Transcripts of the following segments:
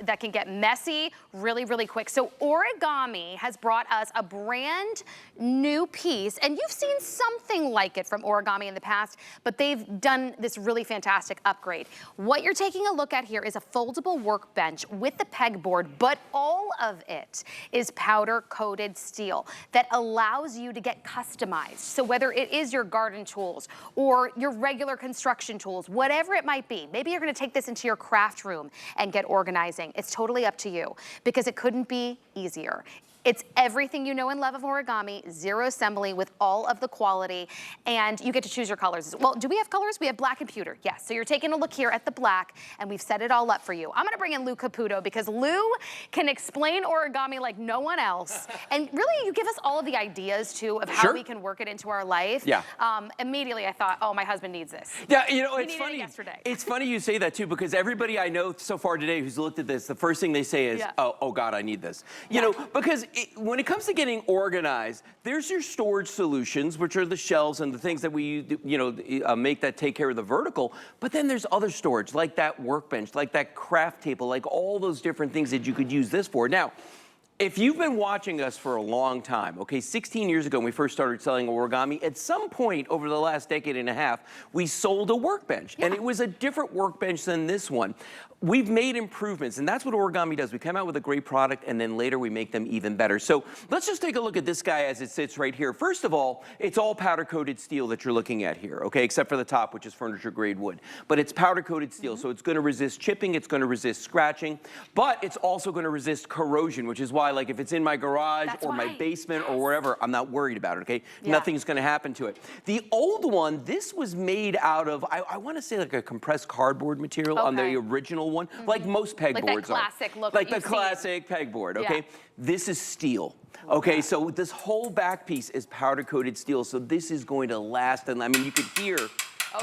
that can get messy really, really quick. So Origami has brought us a brand new piece, and you've seen something like it from Origami in the past, but they've done this really fantastic upgrade. What you're taking a look at here is a foldable workbench with the pegboard, but all of it is powder-coated steel that allows you to get customized. So whether it is your garden tools or your regular construction tools, whatever it might be, maybe you're gonna take this into your craft room and get organized. It's totally up to you because it couldn't be easier. It's everything you know and love of Origami, zero assembly with all of the quality, and you get to choose your colors. Well, do we have colors? We have black and pewter, yes. So you're taking a look here at the black, and we've set it all up for you. I'm gonna bring in Lou Caputo because Lou can explain Origami like no one else. And really, you give us all of the ideas, too, of how we can work it into our life. Yeah. Immediately, I thought, oh, my husband needs this. Yeah, you know, it's funny. funny. Yesterday. It's funny you say that, too, because everybody I know so far today who's looked at this, the first thing they say is, oh, God, I need this. You know, because when it comes to getting organized, there's your storage solutions, which are the shelves and the things that we, make that take care of the vertical. But then there's other storage, like that workbench, like that craft table, like all those different things that you could use this for. Now, if you've been watching us for a long time, okay, 16 years ago when we first started selling Origami, at some point over the last decade and a half, we sold a workbench. And it was a different workbench than this one. We've made improvements, and that's what Origami does. We come out with a great product, and then later we make them even better. So let's just take a look at this guy as it sits right here. First of all, it's all powder-coated steel that you're looking at here, okay, except for the top, which is furniture-grade wood. But it's powder-coated steel, so it's gonna resist chipping, it's gonna resist scratching, but it's also gonna resist corrosion, which is why, like, if it's in my garage or my basement or wherever, I'm not worried about it, okay? Nothing's gonna happen to it. The old one, this was made out of, I wanna say like a compressed cardboard material on the original one, like most pegboards like that classic look like the classic pegboard, okay? This is steel, okay? So this whole back piece is powder-coated steel, so this is going to last, and I mean, you could hear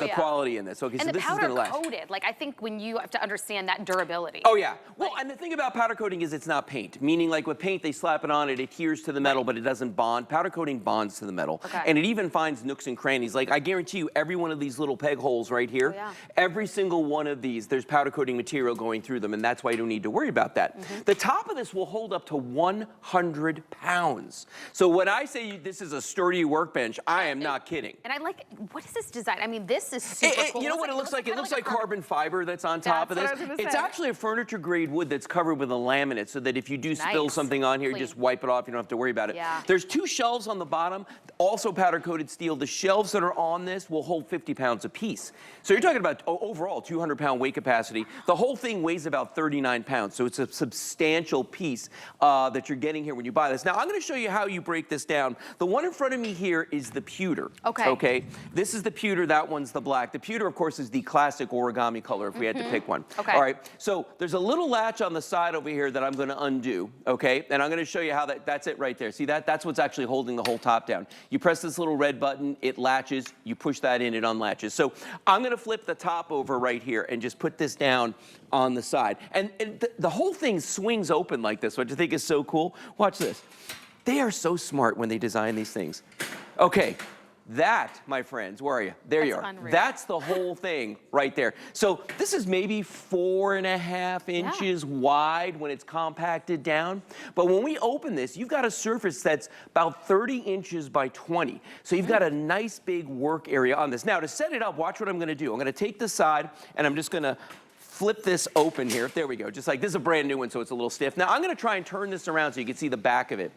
the quality in this. Okay, so this is gonna last. And the powder coated, like I think when you have to understand that durability. Oh yeah, well, and the thing about powder coating is it's not paint, meaning like with paint, they slap it on, it adheres to the metal, but it doesn't bond. Powder coating bonds to the metal, and it even finds nooks and crannies. Like I guarantee you, every one of these little peg holes right here, every single one of these, there's powder coating material going through them, and that's why you don't need to worry about that. The top of this will hold up to 100 pounds. So when I say this is a sturdy workbench, I am not kidding. And I like, what is this design? I mean, this is super cool. You know what it looks like? It looks like carbon fiber that's on top of this. It's actually a furniture grade wood that's covered with a laminate so that if you do spill something on here, just wipe it off. You don't have to worry about it. There's two shelves on the bottom, also powder coated steel. The shelves that are on this will hold 50 pounds apiece. So you're talking about overall 200-pound weight capacity. The whole thing weighs about 39 pounds. So it's a substantial piece that you're getting here when you buy this. Now I'm going to show you how you break this down. The one in front of me here is the pewter. Okay. This is the pewter. That one's the black. The pewter, of course, is the classic Origami color if we had to pick one. All right, so there's a little latch on the side over here that I'm going to undo, okay? And I'm going to show you how that's it right there. See that? That's what's actually holding the whole top down. You press this little red button, it latches, you push that in, it unlatches. So I'm going to flip the top over right here and just put this down on the side. And the whole thing swings open like this, which I think is so cool. Watch this. They are so smart when they design these things. Okay. That, my friends, where are you? There you are. Unreal. That's the whole thing right there. So this is maybe 4.5 inches wide when it's compacted down. But when we open this, you've got a surface that's about 30 inches by 20. So you've got a nice big work area on this. Now to set it up, watch what I'm gonna do. I'm gonna take this side and I'm just gonna flip this open here. There we go, just like this is a brand new one, so it's a little stiff. Now I'm gonna try and turn this around so you can see the back of it.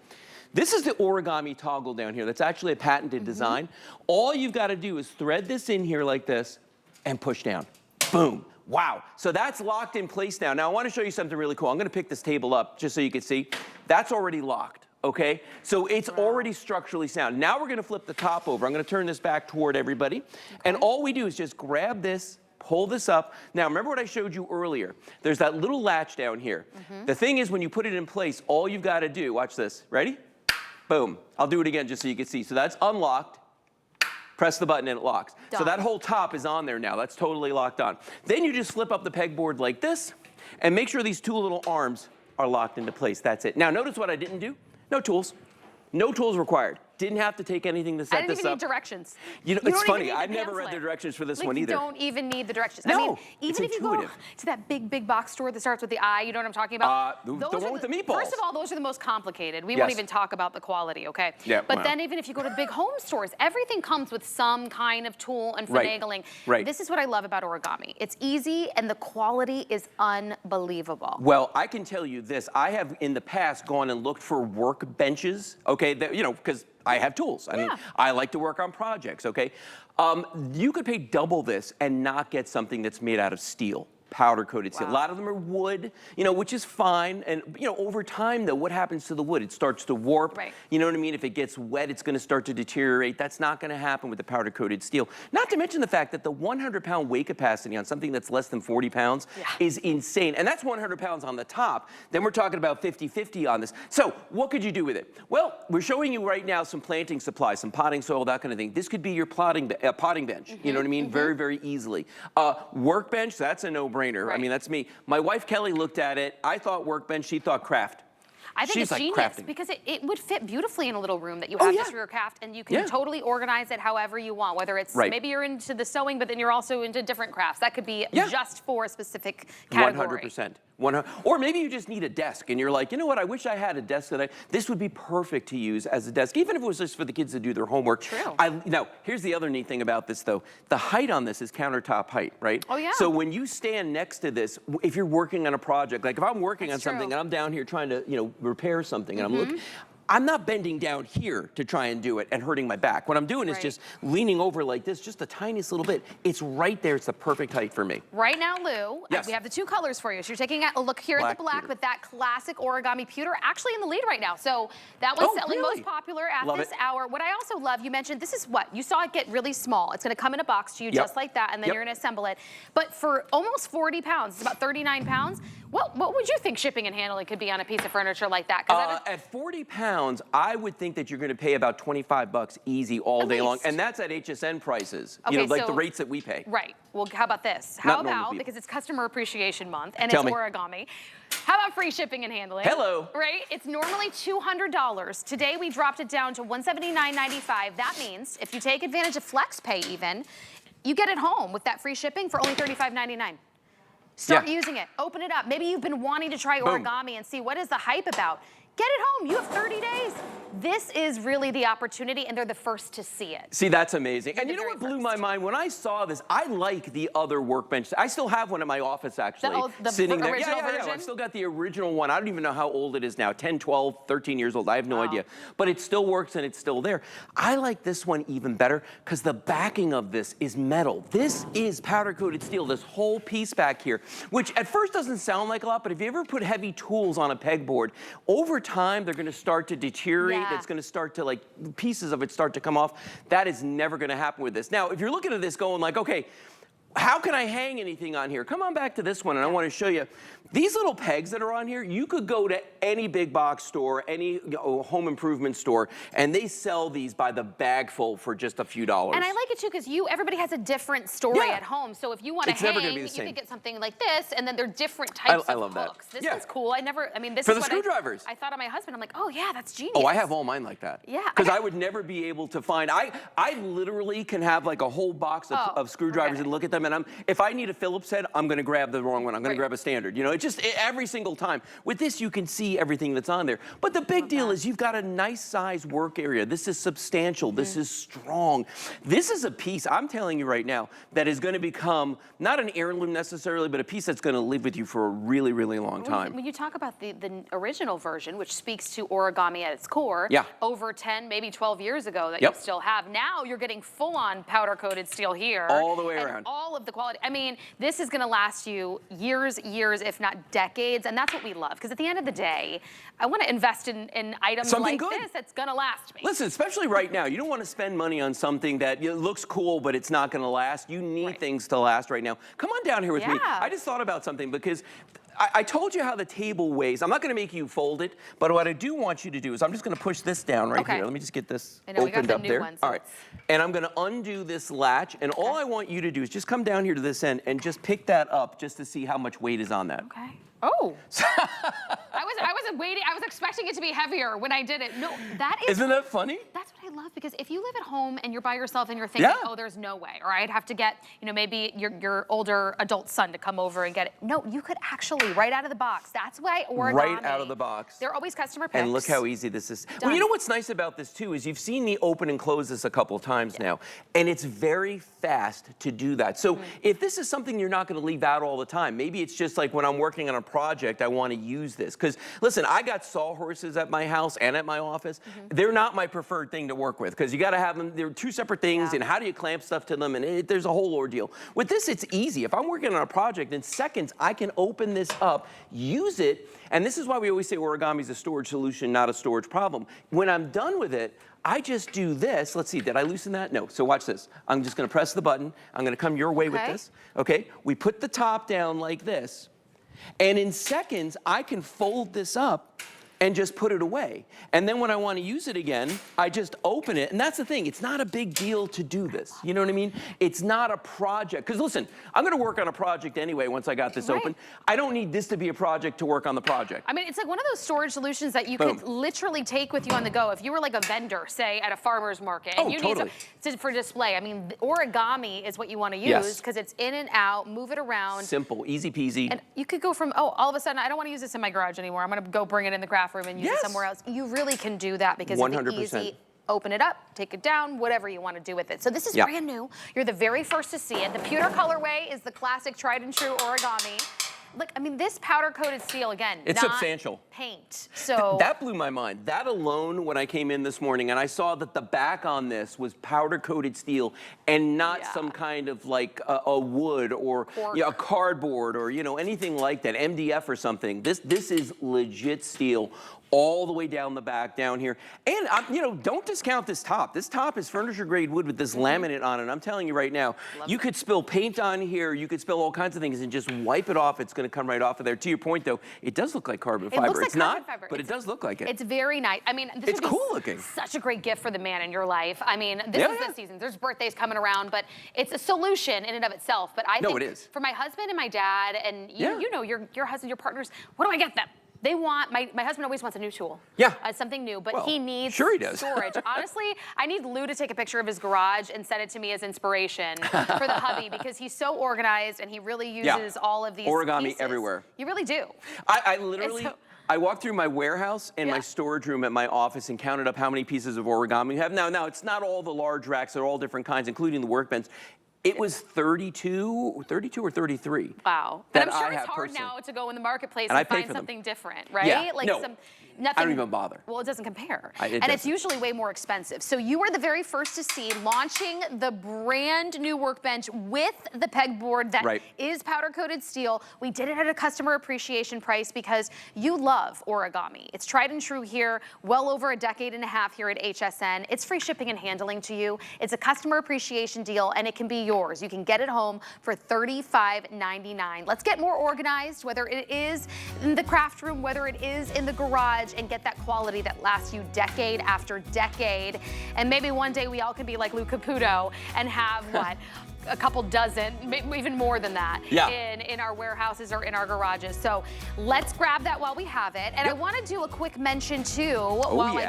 This is the Origami toggle down here. That's actually a patented design. All you've got to do is thread this in here like this and push down. Boom. Wow. So that's locked in place now. Now I want to show you something really cool. I'm going to pick this table up just so you can see. That's already locked. Okay, so it's already structurally sound. Now we're going to flip the top over. I'm going to turn this back toward everybody. And all we do is just grab this, pull this up. Now, remember what I showed you earlier? There's that little latch down here. The thing is, when you put it in place, all you've got to do, watch this. Ready? Boom. I'll do it again just so you can see. So that's unlocked. Press the button and it locks. So that whole top is on there now. That's totally locked on. Then you just flip up the pegboard like this and make sure these two little arms are locked into place. That's it. Now notice what I didn't do. No tools. No tools required. Didn't have to take anything to I set didn't this even up. need directions. You know, You it's don't even funny. need the I've never read pamphlet. the directions for this Like, one either. You don't even need the directions. No, I mean, it's even if you go intuitive. to that big box store that starts with the I, you know what I'm talking about? The Those one are with the meatballs. First of all, those are the most complicated. We Yes. won't even talk about the quality, okay? Yeah, But wow. then even if you go to the big home stores, everything comes with some kind of tool and finagling. Right. This is what I love about Origami. It's easy and the quality is unbelievable. Well, I can tell you this. I have in the past gone and looked for workbenches, okay, that, you know, because I have tools. I mean, I like to work on projects, okay? You could pay double this and not get something that's made out of steel. Powder coated steel. A lot of them are wood, you know, which is fine. And, you know, over time, though, what happens to the wood? It starts to warp. Right. You know what I mean? If it gets wet, it's going to start to deteriorate. That's not going to happen with the powder coated steel. Not to mention the fact that the 100-pound weight capacity on something that's less than 40 pounds is insane. And that's 100 pounds on the top. Then we're talking about 50-50 on this. So what could you do with it? Well, we're showing you right now some planting supplies, some potting soil, that kind of thing. This could be your potting bench. You know what I mean? Very, very easily. Workbench, that's a no-brainer. Right. I mean, that's me. My wife, Kelly, looked at it. I thought workbench. She thought craft. I think She's it's like genius crafting. because it would fit beautifully in a little room that you have just for your craft, and you can totally organize it however you want, whether it's maybe you're into the sewing, but then you're also into different crafts. That could be just for a specific category. 100%. Or maybe you just need a desk and you're like, you know what, I wish I had a desk this would be perfect to use as a desk, even if it was just for the kids to do their homework. True. Now, here's the other neat thing about this though. The height on this is countertop height, right? Oh yeah. So when you stand next to this, if you're working on a project, like if I'm working on something and I'm down here trying to, you know, repair something and I'm looking, I'm not bending down here to try and do it and hurting my back. What I'm doing is just leaning over like this, just the tiniest little bit. It's right there. It's the perfect height for me. Right now, Lou, we have the two colors for you. So you're taking a look here at the black with that classic origami pewter, actually in the lead right now. So that one's selling most popular at this hour. What I also love, you mentioned, this is what? You saw it get really small. It's gonna come in a box to you just like that, and then you're gonna assemble it. But for almost 40 pounds, it's about 39 pounds, what would you think shipping and handling could be on a piece of furniture like that? At 40 pounds, I would think that you're going to pay about 25 bucks easy all day long. And that's at HSN prices, you know, like the rates that we pay. Right. Well, how about this? How about, because it's Customer Appreciation Month and it's Origami, how about free shipping and handling? Hello. Right? It's normally $200. Today, we dropped it down to $179.95. That means if you take advantage of FlexPay even, you get it home with that free shipping for only $35.99. Start using it. Open it up. Maybe you've been wanting to try origami and see what is the hype about. Get it home. You have 30 days. This is really the opportunity, and they're the first to see it. See, that's amazing. And you know what blew my mind? When I saw this, I like the other workbench. I still have one in my office, actually. The sitting there. original version? I've still got the original one. I don't even know how old it is now, 10, 12, 13 years old. I have no idea. But it still works, and it's still there. I like this one even better because the backing of this is metal. This is powder-coated steel, this whole piece back here, which at first doesn't sound like a lot, but if you ever put heavy tools on a pegboard, over time, they're going to start to deteriorate. It's going to start to, like, pieces of it start to come off. That is never going to happen with this. Now, if you're looking at this going like, okay, how can I hang anything on here? Come on back to this one, and I want to show you. These little pegs that are on here, you could go to any big box store, any home improvement store, and they sell these by the bagful for just a few dollars. And I like it too because everybody has a different story at home. So if you want to hang, you could get something like this, and then they're different types of hooks. This one's cool. I mean, this for is the what screwdrivers. I thought of my husband. I'm like, oh yeah, that's genius. Oh, I have all mine like that. Yeah. Because I would never be able to find. I literally can have like a whole box of screwdrivers and look at them, and if I need a Phillips head, I'm going to grab the wrong one. I'm going to grab a standard. You know, it just every single time. With this, you can see everything that's on there. But the big deal is you've got a nice size work area. This is substantial. This is strong. This is a piece, I'm telling you right now, that is going to become not an heirloom necessarily, but a piece that's going to live with you for a really, really long time. When you talk about the original version, which speaks to origami at its core, over 10, maybe 12 years ago that you still have, now you're getting full-on powder-coated steel here. All the way around. All of the quality. I mean, this is going to last you years, if not decades, and that's what we love. Because at the end of the day, I want to invest in items like this that's going to last me. Listen, especially right now, you don't want to spend money on something that looks cool, but it's not going to last. You need things to last right now. Come on down here with me. I just thought about something because I told you how the table weighs. I'm not going to make you fold it, but what I do want you to do is I'm just going to push this down right here. Let me just get this opened up there. All right. And I'm going to undo this latch, and all I want you to do is just come down here to this end and just pick that up just to see how much weight is on that. Okay. Oh. I was waiting. I was expecting it to be heavier when I did it. No, that is. Isn't that funny? That's what I love, because if you live at home and you're by yourself and you're thinking, Yeah. oh, there's no way, or I'd have to get, maybe your older adult son to come over and get it. No, you could actually right out of the box. That's why Origami. Right out of the box. They're always customer picks. And look how easy this is. Done. Well, you know what's nice about this too is you've seen me open and close this a couple times now, and it's very fast to do that. So if this is something you're not going to leave out all the time, maybe it's just like when I'm working on a project, I want to use this. Because listen, I got sawhorses at my house and at my office. They're not my preferred thing to work with because you got to have them. They're two separate things, and how do you clamp stuff to them? And there's a whole ordeal. With this, it's easy. If I'm working on a project, in seconds, I can open this up, use it, and this is why we always say origami is a storage solution, not a storage problem. When I'm done with it, I just do this. Let's see, did I loosen that? No, so watch this. I'm just gonna press the button. I'm gonna come your way with this, okay? We put the top down like this, and in seconds, I can fold this up and just put it away. And then when I want to use it again, I just open it. And that's the thing, it's not a big deal to do this. You know what I mean? It's not a project. Because listen, I'm going to work on a project anyway once I got this open. I don't need this to be a project to work on the project. I mean, it's like one of those storage solutions that you could literally take with you on the go. If you were like a vendor, say, at a farmer's market, and you need some for display. I mean, Origami is what you want to use because it's in and out, move it around. Simple, easy peasy. And you could go from, oh, all of a sudden, I don't want to use this in my garage anymore. I'm going to go bring it in the craft room and use it somewhere else. You really can do that because it's easy. Open it up, take it down, whatever you want to do with it. So this is brand new. You're the very first to see it. The pewter colorway is the classic tried and true Origami. Look, I mean, this powder-coated steel, again, it's not substantial. Paint. So that blew my mind. That alone, when I came in this morning and I saw that the back on this was powder-coated steel and not some kind of like a wood or a cardboard or anything like that, MDF or something. This is legit steel all the way down the back, down here. And, don't discount this top. This top is furniture-grade wood with this laminate on it. I'm telling you right now, you could spill paint on here, you could spill all kinds of things and just wipe it off. It's going to come right off of there. To your point, though, it does look like carbon fiber. Looks like it's not, fiber. but it does look like it. It's very nice. I mean, this it's would be cool looking. Such a great gift for the man in your life. I mean, this is the season. There's birthdays coming around, but it's a solution in and of itself. But I think for my husband and my dad, and you know, your husband, your partners, what do I get them? They want, my husband always wants a new tool. Something new, but he needs storage. Honestly, I need Lou to take a picture of his garage and send it to me as inspiration for the hubby because he's so organized and he really uses all of these origami pieces. everywhere. You really do. I literally, I walked through my warehouse and my storage room at my office and counted up how many pieces of origami we have. Now, it's not all the large racks. They're all different kinds, including the workbench. It was 32 or 33. Wow. And I'm sure it's hard now to go in the marketplace and find something different, right? Yeah. Like nothing. I don't even bother. Well, it doesn't compare. It's usually way more expensive. So you are the very first to see launching the brand new workbench with the pegboard that is powder-coated steel. We did it at a customer appreciation price because you love Origami. It's tried and true here, well over a decade and a half here at HSN. It's free shipping and handling to you. It's a customer appreciation deal, and it can be yours. You can get it home for $35.99. Let's get more organized, whether it is in the craft room, whether it is in the garage, and get that quality that lasts you decade after decade. And maybe one day we all can be like Lou Caputo and have what? A couple dozen, even more than that, in our warehouses or in our garages. So let's grab that while we have it. And I want to do a quick mention too, while I